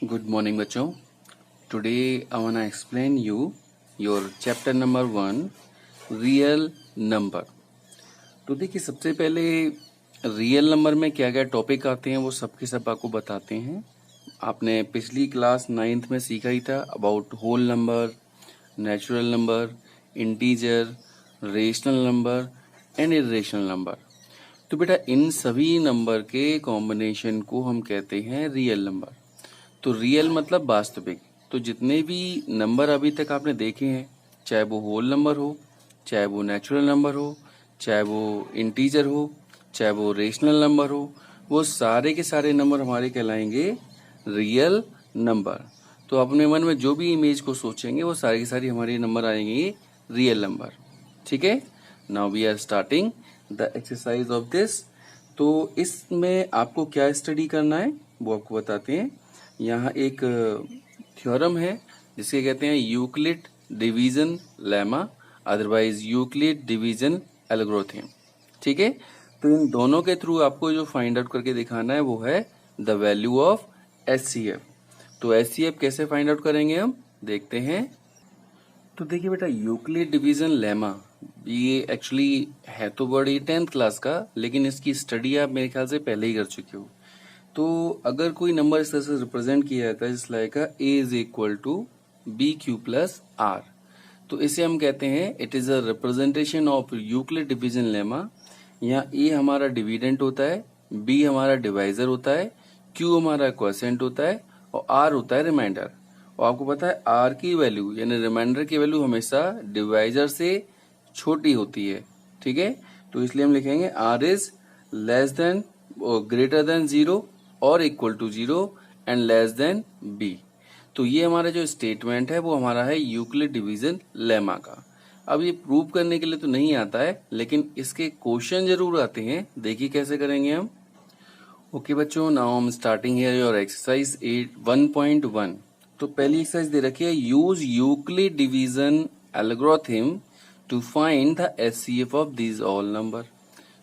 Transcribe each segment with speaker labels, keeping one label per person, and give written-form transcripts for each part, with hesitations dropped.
Speaker 1: Good morning बच्चों. Today I wanna explain you your chapter number 1 real number. तो देखिए सबसे पहले रियल नंबर में क्या क्या टॉपिक आते हैं वो सब के सब आपको बताते हैं. आपने पिछली क्लास 9th में सीखा ही था about whole number, natural number, integer, rational number and irrational number. तो बेटा इन सभी नंबर के कॉम्बिनेशन को हम कहते हैं रियल नंबर. तो रियल मतलब वास्तविक. तो जितने भी नंबर अभी तक आपने देखे हैं, चाहे वो होल नंबर हो, चाहे वो नेचुरल नंबर हो, चाहे वो इंटीजर हो, चाहे वो रेशनल नंबर हो, वो सारे के सारे नंबर हमारे कहलाएंगे रियल नंबर. तो अपने मन में जो भी इमेज को सोचेंगे वो सारी की सारी हमारे नंबर आएंगे रियल नंबर. ठीक है. Now we are starting the exercise of this. तो इसमें आपको क्या स्टडी करना है वो आपको बताते हैं. यहाँ एक थ्योरम है जिसे कहते हैं Euclid division lemma, otherwise Euclid division algorithm. ठीक है. तो इन दोनों के थ्रू आपको जो फाइंड आउट करके दिखाना है वो है द वैल्यू ऑफ एचसीएफ. तो एचसीएफ कैसे फाइंड आउट करेंगे हम देखते हैं. तो देखिए बेटा यूक्लिड डिवीजन लेमा ये एक्चुअली है तो वर्ड ये 10th क्लास का, लेकिन इसकी स्टडी आप मेरे ख्याल से पहले ही कर चुके हो. तो अगर कोई नंबर इस तरह से रिप्रेजेंट किया जाता है जिस like a is equal to B Q plus R, तो इसे हम कहते हैं it is a representation of Euclid division lemma. यहाँ ए हमारा डिविडेंट होता है, बी हमारा डिवाइजर होता है, क्यू हमारा क्वोशिएंट होता है और आर होता है रिमाइंडर. और आपको पता है आर की वैल्यू यानी रिमाइंडर की वैल्यू हमेशा डिवाइजर से छोटी होती है. ठीक है. तो इसलिए हम लिखेंगे R is less than greater than 0 और equal to 0 and less than B. तो ये हमारा जो स्टेटमेंट है वो हमारा है यूक्लिड डिवीजन लेमा का. अब ये प्रूव करने के लिए तो नहीं आता है, लेकिन इसके क्वेश्चन जरूर आते हैं. देखिए कैसे करेंगे हम. ओके बच्चों, नाउ हम स्टार्टिंग हियर योर एक्सरसाइज 1.1. तो पहली एक्सरसाइज दे रखी है use Euclid division algorithm to find the HCF of these all number.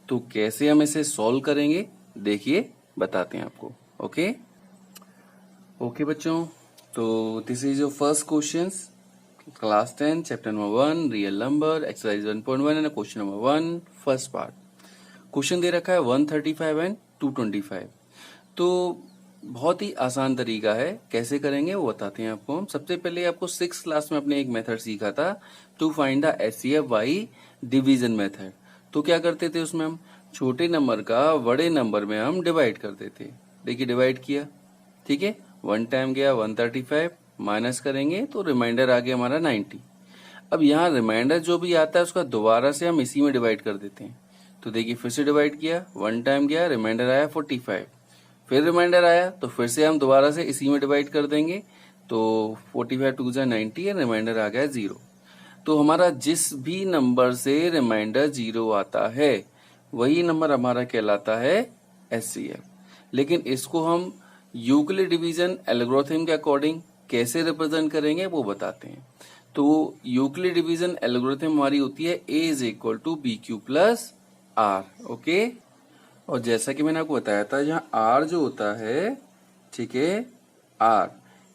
Speaker 1: तो कैसे हम इसे सॉल्व करेंगे देखिए बताते हैं आपको. ओके बच्चों, तो this is your first question, class 10 chapter number 1 real number exercise 1.1 and question number 1 first part. Question दे रखा है 135 एंड 225. तो बहुत ही आसान तरीका है, कैसे करेंगे वो बताते हैं आपको. हम सबसे पहले आपको 6th क्लास में अपने एक मेथड सीखा था to find the HCF by division method. तो क्या करते थे उसमें हम छोटे नंबर का बड़े नंबर में हम डिवाइड करते थे. देखिए डिवाइड किया, ठीक है, 1 टाइम गया 135, माइनस करेंगे तो रिमाइंडर आ गया हमारा 90. अब यहाँ रिमाइंडर जो भी आता है उसका दोबारा से हम इसी में डिवाइड कर देते हैं. तो देखिए फिर से डिवाइड किया, 1 टाइम गया रिमाइंडर आया 45, फिर रिमाइंडर आया तो फिर से हम दोबारा से इसी में डिवाइड कर देंगे. तो 45 टू 90 है, रिमाइंडर आ गया 0. तो हमारा जिस भी नंबर से रिमाइंडर 0 आता है वही नंबर हमारा कहलाता है एचसीएफ. लेकिन इसको हम यूक्लिड डिवीजन एल्गोरिथम के अकॉर्डिंग कैसे रिप्रेजेंट करेंगे वो बताते हैं. तो यूक्लिड डिवीजन एल्गोरिथम हमारी होती है A is equal to B Q plus R. Okay. और जैसा कि मैंने आपको बताया था यहाँ आर जो होता है, ठीक है, आर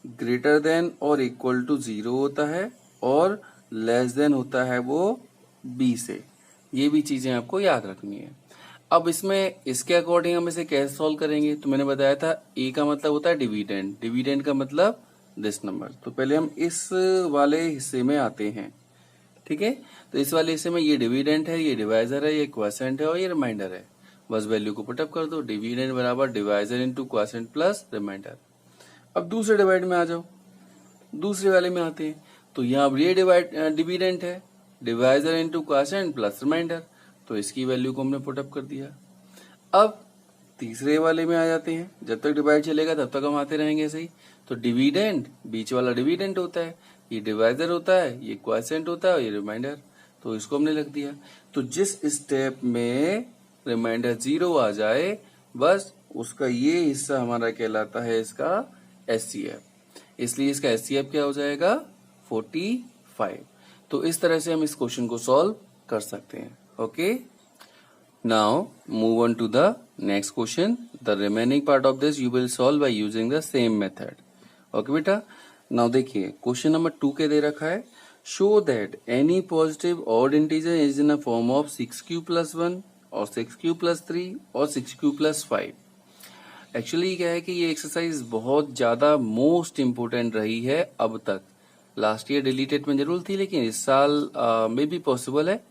Speaker 1: ग्रेटर देन और इक्वल टू 0 होता है और लेस देन होता है वो बी से. ये भी चीजें आपको याद रखनी है. अब इसमें इसके अकॉर्डिंग हम इसे कैसे सॉल्व करेंगे. तो मैंने बताया था ए का मतलब होता है डिविडेंड, डिविडेंड का मतलब दिस नंबर. तो पहले हम इस वाले हिस्से में आते हैं. ठीक है. तो इस वाले हिस्से में ये डिविडेंड है, ये डिवाइजर है, ये क्वोशिएंट है और ये रिमाइंडर है. बस वैल्यू को पुटअप कर दो. डिविडेंड बराबर divisor into quotient plus remainder. अब दूसरे डिवाइड में आ जाओ, दूसरे वाले में आते हैं. तो यहाँ अब ये डिविडेंड है, divisor into quotient plus remainder. तो इसकी वैल्यू को हमने पुटअप कर दिया. अब तीसरे वाले में आ जाते हैं. जब तक डिवाइड चलेगा तब तक हम आते रहेंगे ऐसे ही. तो डिविडेंड बीच वाला डिविडेंड होता है, ये डिवाइजर होता है, ये क्वोशिएंट होता है और ये रिमाइंडर. तो इसको हमने लिख दिया. तो जिस स्टेप में रिमाइंडर 0 आ जाए बस उसका ये हिस्सा हमारा कहलाता है इसका एचसीएफ. इसलिए इसका एचसीएफ क्या हो जाएगा 45. तो इस तरह से हम इस क्वेश्चन को सॉल्व कर सकते हैं. Okay. Now move on to the next question. The remaining part of this you will solve by using the same method. Okay बेटा, नाउ देखिए क्वेश्चन नंबर 2 के दे रखा है, show that any positive odd integer is in a form of 6q + 1 और 6q + 3 और 6q + 5। Actually क्या है कि ये एक्सरसाइज बहुत ज्यादा मोस्ट इम्पोर्टेंट रही है अब तक। लास्ट ईयर डिलीटेड में जरूर थी, लेकिन इस साल में भी पॉसिबल है।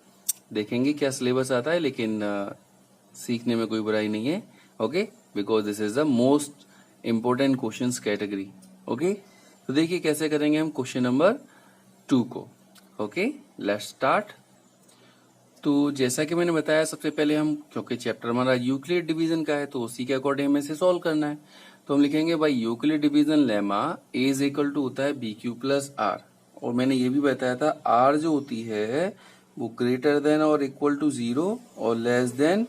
Speaker 1: देखेंगे क्या सिलेबस आता है, लेकिन सीखने में कोई बुराई नहीं है। Okay, because this is the most important questions category. Okay, तो देखिए कैसे करेंगे हम क्वेश्चन नंबर 2 को। Okay, let's start. तो जैसा कि मैंने बताया, सबसे पहले हम, क्योंकि चैप्टर हमारा यूक्लिड डिवीजन का है, तो उसी के अकॉर्डिंग हमें इसे सॉल्व करना है। तो हम लिखेंगे भाई Euclid division lemma a is equal to होता है BQ + R। और मैंने ये भी बताया था R जो होती है वो ग्रेटर देन और इक्वल टू 0 और लेस देन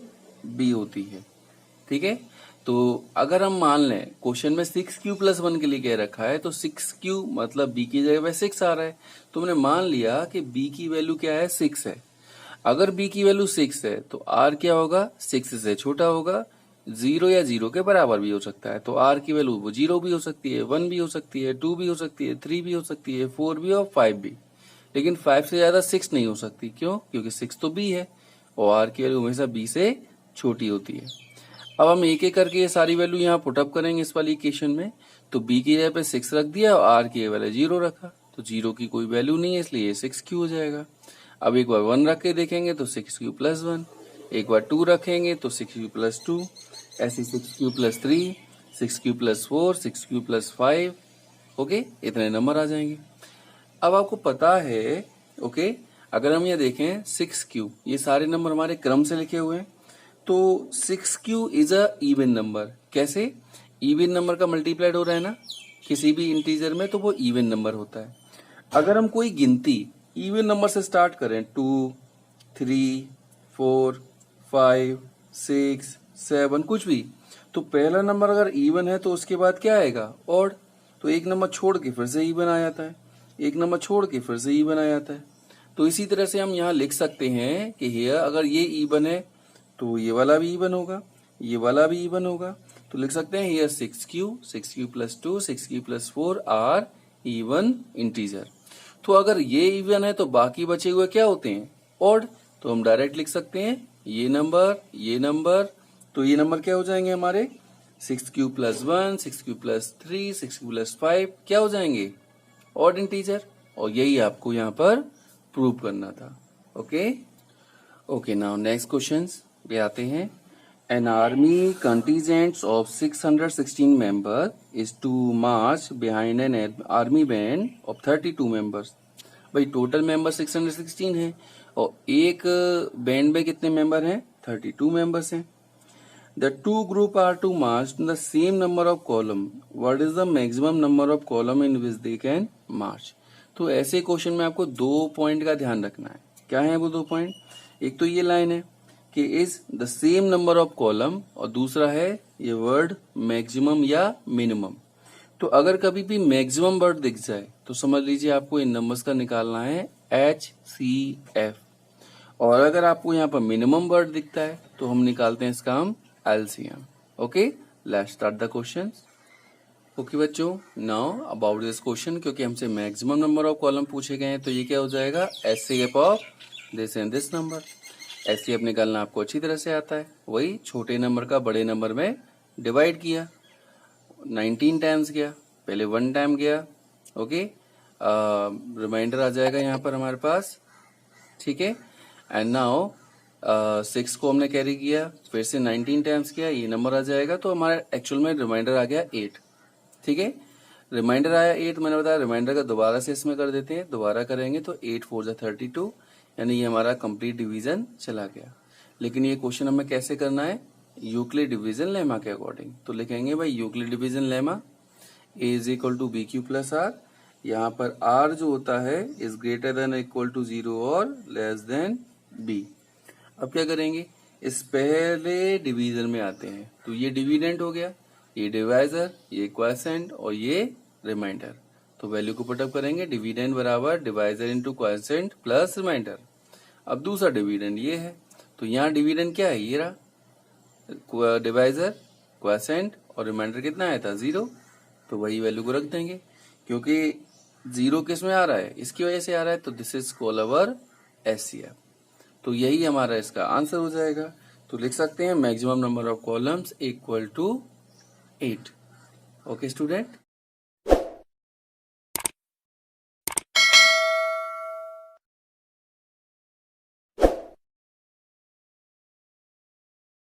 Speaker 1: B होती है। ठीक है, तो अगर हम मान लें क्वेश्चन में 6q + 1 के लिए कह रखा है, तो 6q मतलब B की जगह पे 6 आ रहा है, तो हमने मान लिया कि B की वैल्यू क्या है, 6 है। अगर B की वैल्यू 6 है तो R क्या होगा, 6 से छोटा होगा, 0 या 0 के बराबर भी हो सकता है। तो R की वैल्यू वो 0 भी हो सकती है, 1 भी हो सकती है, 2 भी हो सकती है, 3 भी हो सकती है, 4 भी और 5 भी। लेकिन 5 से ज्यादा 6 नहीं हो सकती। क्यों? क्योंकि 6 तो B है और R की वैल्यू हमेशा B से छोटी होती है। अब हम एक एक करके ये सारी वैल्यू यहाँ पुटअप करेंगे इस वाली इक्वेशन में। तो B की जगह पे 6 रख दिया और R की वैल्यू 0 रखा, तो 0 की कोई वैल्यू नहीं है, इसलिए 6q हो जाएगा। अब एक बार 1 रख के देखेंगे तो 6q + 1, एक बार 2 रखेंगे तो 6q + 2, ऐसे 6q + 3, 6q + 4, 6q + 5। ओके, इतने नंबर आ जाएंगे। अब आपको पता है, ओके, अगर हम ये देखें 6q, ये सारे नंबर हमारे क्रम से लिखे हुए हैं, तो 6q is a even number. कैसे? इवन नंबर का मल्टीप्लाइड हो रहा है ना किसी भी इंटीजर में, तो वो इवन नंबर होता है। अगर हम कोई गिनती इवन नंबर से स्टार्ट करें, 2, 3, 4, 5, 6, 7, कुछ भी, तो पहला नंबर अगर इवन है तो उसके बाद क्या आएगा, ऑड। तो एक नंबर छोड़ के फिर से इवन आ जाता है, एक नंबर छोड़ के फिर से इवन आ जाता है। तो इसी तरह से हम यहाँ लिख सकते हैं कि हियर अगर ये इवन है तो ये वाला भी इवन होगा, ये वाला भी इवन होगा। तो लिख सकते हैं here 6q, 6q + 2, 6q + 4 are even integer. तो अगर ये इवन है तो बाकी बचे हुए क्या होते हैं, ऑड। तो हम डायरेक्ट लिख सकते हैं ये नंबर, ये नंबर। तो ये नंबर क्या हो जाएंगे हमारे, 6q + 1, 6q + 3, 6q + 5 क्या हो जाएंगे, ऑड इंटीजर। और यही आपको यहाँ पर प्रूव करना था। Okay okay, now next questions पे आते हैं। An army contingent of 616 members is to march behind an army band of 32 members। भाई टोटल मेंबर 616 है और एक बैंड में कितने मेंबर हैं, 32 मेंबर्स हैं। The two group are to march in the same number of column. What is the maximum number of column in which they can march? तो ऐसे क्वेश्चन में आपको 2 पॉइंट का ध्यान रखना है। क्या है वो 2 पॉइंट? एक तो ये लाइन है कि is the same number of column, और दूसरा है ये वर्ड मैक्सिमम या मिनिमम। तो अगर कभी भी मैक्सिमम वर्ड दिख जाए तो समझ लीजिए आपको इन नंबर्स का निकालना है HCF, और अगर आपको यहाँ पर मिनिमम वर्ड दिखता है तो हम निकालते हैं इसका हम LCM। Okay, let's start the question. Okay बच्चों, नाउ अबाउट दिस क्वेश्चन, क्योंकि हमसे मैक्सिमम नंबर ऑफ कॉलम पूछे गए हैं तो ये क्या हो जाएगा, HCF of this and this number. HCF निकालना आपको अच्छी तरह से आता है। वही छोटे नंबर का बड़े नंबर में डिवाइड किया, 19 टाइम्स गया, पहले 1 टाइम गया। ओके, रिमाइंडर आ जाएगा यहाँ पर हमारे पास। ठीक है, एंड नाउ 6 को हमने कैरी किया, फिर से 19 टाइम्स किया, ये नंबर आ जाएगा। तो हमारा एक्चुअल में रिमाइंडर आ गया 8। ठीक है, रिमाइंडर आया 8, मैंने बताया रिमाइंडर का दोबारा से इसमें कर देते हैं। दोबारा करेंगे तो 8 4 जा 32, यानी ये हमारा कंप्लीट डिवीजन चला गया। लेकिन ये क्वेश्चन हमें कैसे करना है, यूक्लिड डिवीजन लेमा के अकॉर्डिंग। तो लिखेंगे भाई Euclid division lemma a is equal to BQ + R। यहाँ पर R जो होता है is greater than equal to 0 और लेस देन B। अब क्या करेंगे, इस पहले डिवीजन में आते हैं। तो ये डिविडेंड हो गया, ये डिवाइजर, ये क्वोशिएंट और ये रिमाइंडर। तो वैल्यू को पुटअप करेंगे, डिविडेंड बराबर divisor into quotient plus remainder. अब दूसरा डिविडेंड ये है, तो यहाँ डिविडेंड क्या है, ये रहा डिवाइजर, क्वोशिएंट और रिमाइंडर कितना आया था, 0। तो वही वैल्यू को रख देंगे, क्योंकि 0 किस में आ रहा है, इसकी वजह से आ रहा है, तो this is called our HCF. तो यही हमारा इसका आंसर हो जाएगा। तो लिख सकते हैं maximum number of columns equal to 8। Okay student.